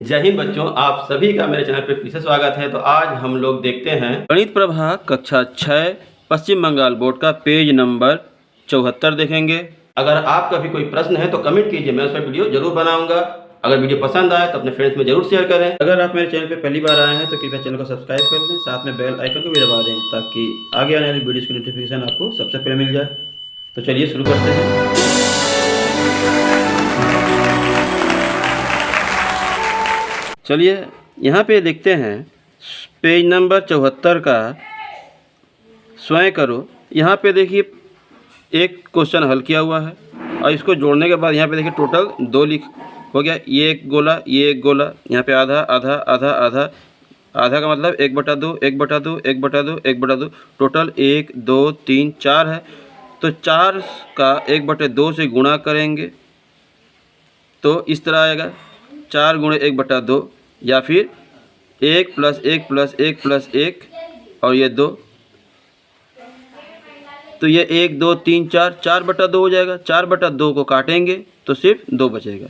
जय हिंद बच्चों, आप सभी का मेरे चैनल पर फिर से स्वागत है। तो आज हम लोग देखते हैं गणित प्रभा कक्षा 6 पश्चिम बंगाल बोर्ड का पेज नंबर 74 देखेंगे। अगर आपका भी कोई प्रश्न है तो कमेंट कीजिए, मैं उस पर वीडियो जरूर बनाऊंगा। अगर वीडियो पसंद आए तो अपने फ्रेंड्स में जरूर शेयर करें। अगर आप मेरे चैनल पर पहली बार आए हैं तो कृपया चैनल को सब्सक्राइब कर लें, साथ में बेल आइकन को भी दबा दें ताकि आगे आने वाली वीडियोज़ की नोटिफिकेशन आपको सबसे पहले मिल जाए। तो चलिए शुरू करते हैं। चलिए यहाँ पे देखते हैं पेज नंबर 74 का स्वयं करो। यहाँ पे देखिए एक क्वेश्चन हल किया हुआ है और इसको जोड़ने के बाद यहाँ पे देखिए टोटल 2 लिख हो गया। ये एक गोला, ये एक गोला, यहाँ पे आधा आधा आधा आधा, आधा का मतलब 1/2 1/2 1/2 1/2, टोटल 1 2 3 4 है। तो 4 का 1/2 से गुणा करेंगे तो इस तरह आएगा 4 × 1/2, या फिर 1 + 1 + 1 + 1 और ये 2, तो ये 1 2 3 4 4/2 हो जाएगा। 4/2 को काटेंगे तो सिर्फ 2 बचेगा,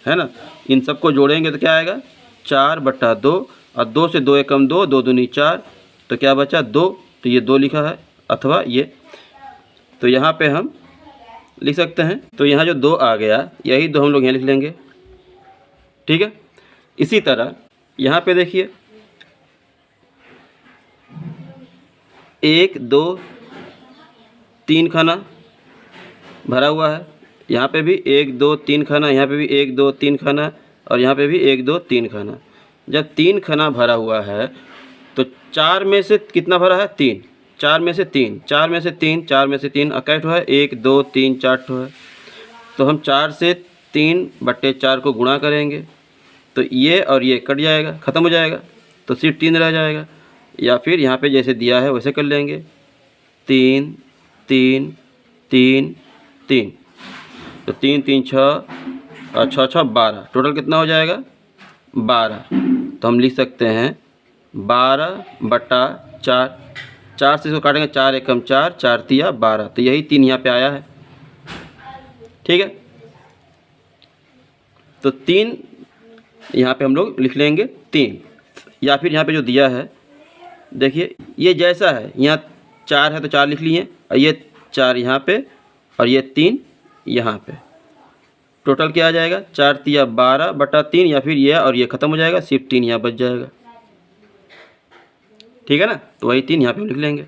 है ना। इन सबको जोड़ेंगे तो क्या आएगा 4/2, और 2 से 2 एकम 2, 2 दूनी 4, तो क्या बचा 2। तो ये 2 लिखा है, अथवा ये, तो यहाँ पे हम लिख सकते हैं। तो यहाँ जो 2 आ गया, यही 2 हम लोग यहाँ लिख लेंगे, ठीक है। इसी तरह यहाँ पे देखिए 1 2 3 खाना भरा हुआ है। यहाँ पे भी 1 2 3 खाना, यहाँ पे भी 1 2 3 खाना, और यहाँ पे भी 1 2 3 खाना। जब 3 खाना भरा हुआ है तो 4 में से कितना भरा है 3, 4 में से 3, 4 में से 3, 4 में से 3 कै ठो है 1 2 3 4 ठो है। तो हम 4 से 3/4 को गुणा करेंगे तो ये और ये कट जाएगा, ख़त्म हो जाएगा, तो सिर्फ 3 रह जाएगा। या फिर यहाँ पे जैसे दिया है वैसे कर लेंगे, 3 3 3 3, तो 3 3 6 और 6 6 12, टोटल कितना हो जाएगा 12। तो हम लिख सकते हैं 12/4। 4 से इसको काटेंगे, 4 एकम 4, 4 तिया 12, तो यही 3 यहाँ पे आया है, ठीक है। तो 3 यहाँ पे हम लोग लिख लेंगे 3, या फिर यहाँ पे जो दिया है देखिए ये जैसा है, यहाँ 4 है तो 4 लिख लिए, और ये 4 यहाँ पे और ये 3 यहाँ पे, टोटल क्या आ जाएगा 4 तिया 12/3, या फिर ये और ये ख़त्म हो जाएगा, सिर्फ 3 यहाँ बच जाएगा, ठीक है ना। तो वही 3 यहाँ पे हम लिख लेंगे।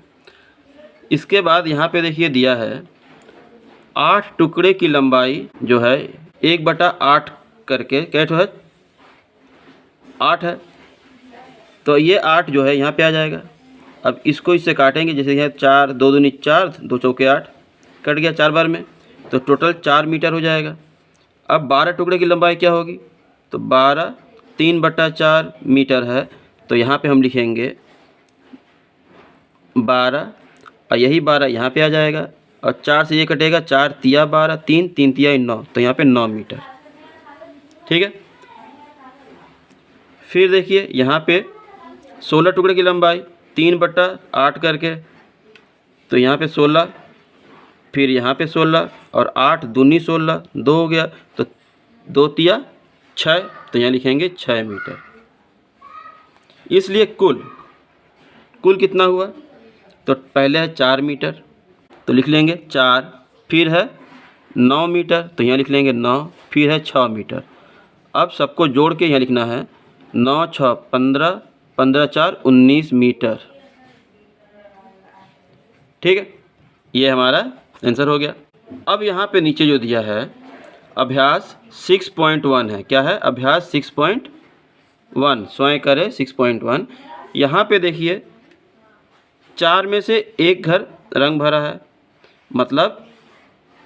इसके बाद यहाँ पे देखिए दिया है 8 टुकड़े की लंबाई जो है 1/8 करके क्या है 8 है। तो ये 8 जो है यहाँ पे आ जाएगा। अब इसको इससे काटेंगे, जैसे यहाँ 4 2 दूनी 4, 2 चौके 8, कट गया 4 बार में, तो टोटल 4 मीटर हो जाएगा। अब 12 टुकड़े की लंबाई क्या होगी, तो 12 3/4 मीटर है। तो यहाँ पे हम लिखेंगे 12, और यही 12 यहाँ पे आ जाएगा, और 4 से ये कटेगा, 4 तिया 12, 3 3 तिया 9, तो यहाँ पे 9 मीटर, ठीक है। फिर देखिए यहाँ पे 16 टुकड़े की लंबाई 3/8 करके, तो यहाँ पे 16, फिर यहाँ पे 16, और 8 दूनी 16, 2 हो गया, तो 2 तिया 6, तो यहाँ लिखेंगे 6 मीटर। इसलिए कुल कितना हुआ, तो पहले है 4 मीटर, तो लिख लेंगे 4, फिर है 9 मीटर, तो यहाँ लिख लेंगे 9, फिर है 6 मीटर। अब सबको जोड़ के यहाँ लिखना है 9 6 15, 15 4 19 मीटर, ठीक है। ये हमारा आंसर हो गया। अब यहाँ पे नीचे जो दिया है अभ्यास 6.1 है, क्या है अभ्यास 6.1, स्वयं करें 6.1। यहाँ पे देखिए 4 में से एक घर रंग भरा है, मतलब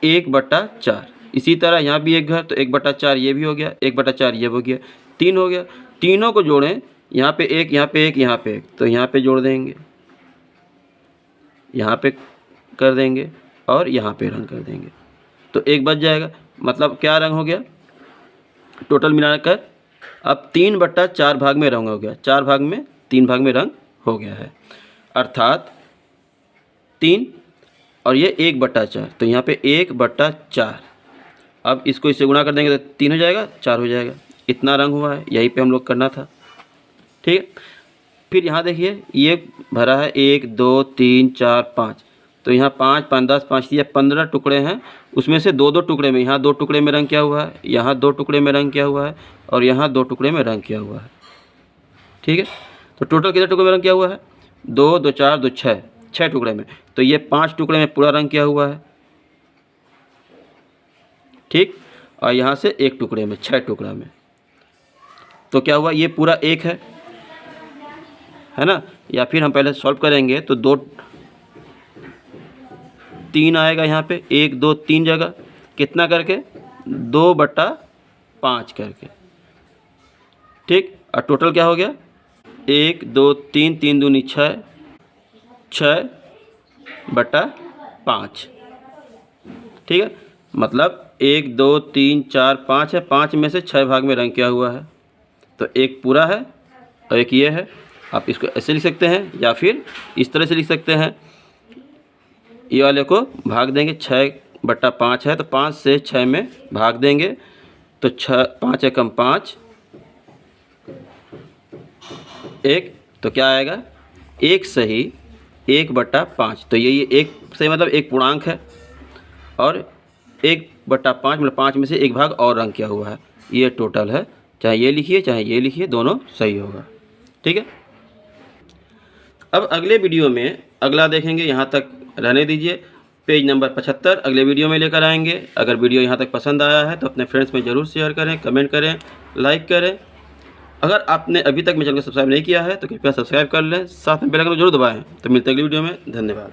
1/4। इसी तरह यहाँ भी एक घर, तो 1/4 ये भी हो गया, 1/4 ये हो गया, 3 हो गया। तीनों को जोड़ें, यहाँ पे 1, यहाँ पे 1, यहाँ पे 1, तो यहाँ पे जोड़ देंगे, यहाँ पे कर देंगे, और यहाँ पे रंग कर देंगे, तो 1 बच जाएगा। मतलब क्या रंग हो गया, टोटल मिलाकर अब 3/4 भाग में रंग हो गया, 4 भाग में 3 भाग में रंग हो गया है, अर्थात 3 और ये 1/4, तो यहाँ पे 1/4। अब इसको इससे गुणा कर देंगे तो 3 हो जाएगा, 4 हो जाएगा। इतना रंग हुआ है, यहीं पे हम लोग करना था। ठीक है, फिर यहाँ देखिए ये भरा है 1 2 3 4 5, तो यहाँ 5 5 10 5 या 15 टुकड़े हैं, उसमें से 2 2 टुकड़े में, यहाँ 2 टुकड़े में रंग किया हुआ है, यहाँ 2 टुकड़े में रंग किया हुआ है और यहाँ 2 टुकड़े में रंग किया हुआ है। ठीक है, तो टोटल कितने टुकड़े में रंग किया हुआ है? 2 2 4 2 6, 6 टुकड़े में, तो ये 5 टुकड़े में पूरा रंग किया हुआ है। ठीक, और यहाँ से 1 टुकड़े में, 6 टुकड़ा में, तो क्या हुआ, ये पूरा 1 है ना। या फिर हम पहले सॉल्व करेंगे तो 2 3 आएगा यहाँ पे, 1 2 3 जगह, कितना करके? 2/5 करके। ठीक, और टोटल क्या हो गया? 1 2 3 3 दूनी 6, 6/5। ठीक है, मतलब 1 2 3 4 5 है, 5 में से 6 भाग में रंग किया हुआ है, तो एक पूरा है और एक ये है। आप इसको ऐसे लिख सकते हैं या फिर इस तरह से लिख सकते हैं, ये वाले को भाग देंगे, 6/5 है तो 5 से 6 में भाग देंगे, तो 6 5 एकम 5, 1, तो क्या आएगा? 1 सही 1/5, तो ये 1 सही मतलब एक पूर्णांक है, और 1/5 मतलब 5 में से 1 भाग और रंग किया हुआ है, ये टोटल है। चाहे ये लिखिए चाहे ये लिखिए, दोनों सही होगा। ठीक है, अब अगले वीडियो में अगला देखेंगे, यहाँ तक रहने दीजिए। पेज नंबर 75 अगले वीडियो में लेकर आएंगे। अगर वीडियो यहाँ तक पसंद आया है तो अपने फ्रेंड्स में ज़रूर शेयर करें, कमेंट करें, लाइक करें। अगर आपने अभी तक मेरे चैनल को सब्सक्राइब नहीं किया है तो कृपया सब्सक्राइब कर लें, साथ में बेल आइकन को जरूर दबाएं। तो मिलते हैं अगली वीडियो में, धन्यवाद।